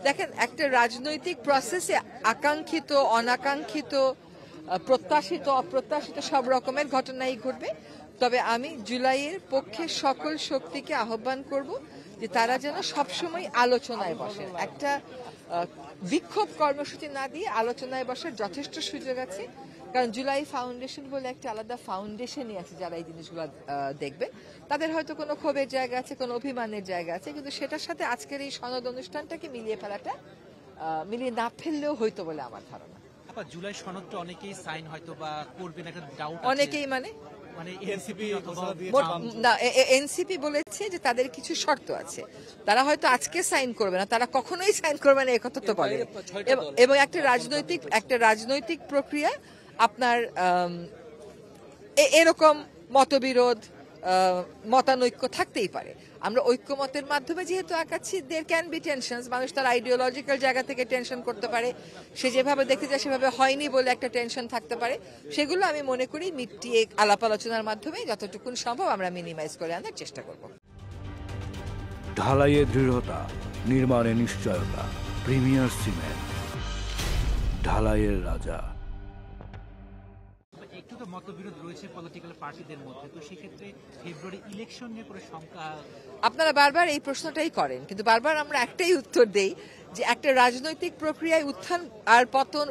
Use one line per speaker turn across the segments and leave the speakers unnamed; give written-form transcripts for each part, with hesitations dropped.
দেখেন, একটা রাজনৈতিক প্রসেসে আকাঙ্ক্ষিত, অনাকাঙ্ক্ষিত, প্রত্যাশিত, অপ্রত্যাশিত সব রকমের ঘটনাই ঘটবে। তবে আমি জুলাইয়ের পক্ষে সকল শক্তিকে আহ্বান করব যে তারা যেন সবসময় আলোচনায় বসেন। একটা বিক্ষোভ কর্মসূচি না দিয়ে আলোচনায় বসার যথেষ্ট সুযোগ আছে। কারণ জুলাই ফাউন্ডেশন বলে একটা আলাদা ফাউন্ডেশনই আছে যারা এই জিনিসগুলো দেখবে। তাদের হয়তো কোনো ক্ষোভের জায়গা আছে, কোনো অভিমানের জায়গা আছে, কিন্তু সেটার সাথে আজকের এই সনদ অনুষ্ঠানটাকে মিলিয়ে না ফেললেও হয়তো বলে আমার ধারণা।
জুলাই সনদটা অনেকেই সাইন হয়তো বা করবেন একটা ডাউট।
অনেকেই মানে এনসিপি বলেছে যে তাদের কিছু শর্ত আছে, তারা হয়তো আজকে সাইন করবে না, তারা কখনোই সাইন করবে না, একথা তো বলে। এবং একটা রাজনৈতিক প্রক্রিয়া আপনার এরকম মতবিরোধ, মতানৈক্য থাকতেই পারে। আমরা ঐক্যমতের মাধ্যমে যেহেতু আঁকাচ্ছি, দেয়ার ক্যান বি টেনশনস। মানুষ তার আইডিওলজিক্যাল জায়গা থেকে টেনশন করতে পারে, সে যেভাবে দেখতে যায় সেভাবে হয়নি বলে একটা টেনশন থাকতে পারে। সেগুলো আমি মনে করি মিটিয়ে আলাপ আলোচনার মাধ্যমে যতটুকু সম্ভব আমরা মিনিমাইজ করে আনার চেষ্টা করব।
ঢালাইয়ে দৃঢ়তা, নির্মাণে নিশ্চয়তা, প্রিমিয়ার সিমেন্ট, ঢালাইয়ের রাজা।
একটু তো মতবিরোধ রয়েছে পলিটিক্যাল পার্টিদের মধ্যে, তো সেক্ষেত্রে ফেব্রুয়ারি ইলেকশন নিয়ে করে শঙ্কা।
আপনারা বারবার এই প্রশ্নটাই করেন, কিন্তু বারবার আমরা একটাই উত্তর দেই যে একটা রাজনৈতিক প্রক্রিয়ায় উত্থান আর পতন,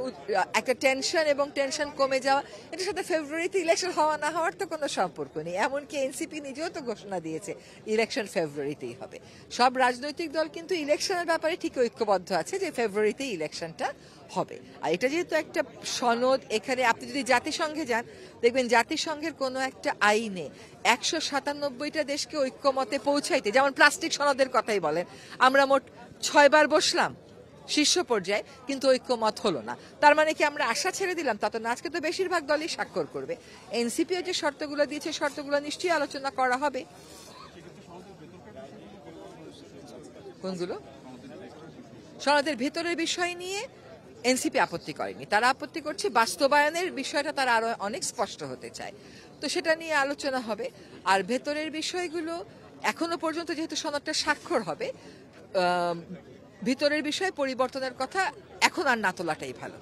একটা টেনশন এবং টেনশন কমে যাওয়া, এটার সাথে ফেব্রুয়ারিতে ইলেকশন হওয়া না হওয়ার তো কোনো সম্পর্ক নেই। এমনকি এনসিপি নিজেও তো ঘোষণা দিয়েছে ইলেকশন ফেব্রুয়ারিতেই হবে। সব রাজনৈতিক দল কিন্তু ইলেকশনের ব্যাপারে ঠিক ঐক্যবদ্ধ আছে যে ফেব্রুয়ারিতেই ইলেকশনটা হবে। আর এটা যেহেতু একটা সনদ, এখানে আপনি যদি জাতিসংঘে যান দেখবেন জাতিসংঘের কোনো একটা আইনে 197টা দেশকে ঐক্যমতে পৌঁছাইতে, যেমন প্লাস্টিক সনদের কথাই বলেন, আমরা মোট 6 বার বসলাম শীর্ষ পর্যায়ে, কিন্তু ঐক্যমত হলো না। তার মানে কি আমরা আশা ছেড়ে দিলাম? তা তো না। আজকে তো বেশিরভাগ দলই স্বাক্ষর করবে। এনসিপিও যে শর্তগুলো দিয়েছে, শর্তগুলো নিশ্চয়ই আলোচনা করা হবে। কোনগুলো? সনদের ভেতরের বিষয় নিয়ে এনসিপি আপত্তি করেনি, তারা আপত্তি করছে বাস্তবায়নের বিষয়টা তারা আরো অনেক স্পষ্ট হতে চায়। তো সেটা নিয়ে আলোচনা হবে। আর ভেতরের বিষয়গুলো এখনো পর্যন্ত যেহেতু সনদটা স্বাক্ষর হবে, ভিতরের বিষয় পরিবর্তনের কথা এখন আর না তোলাটাই ভালো।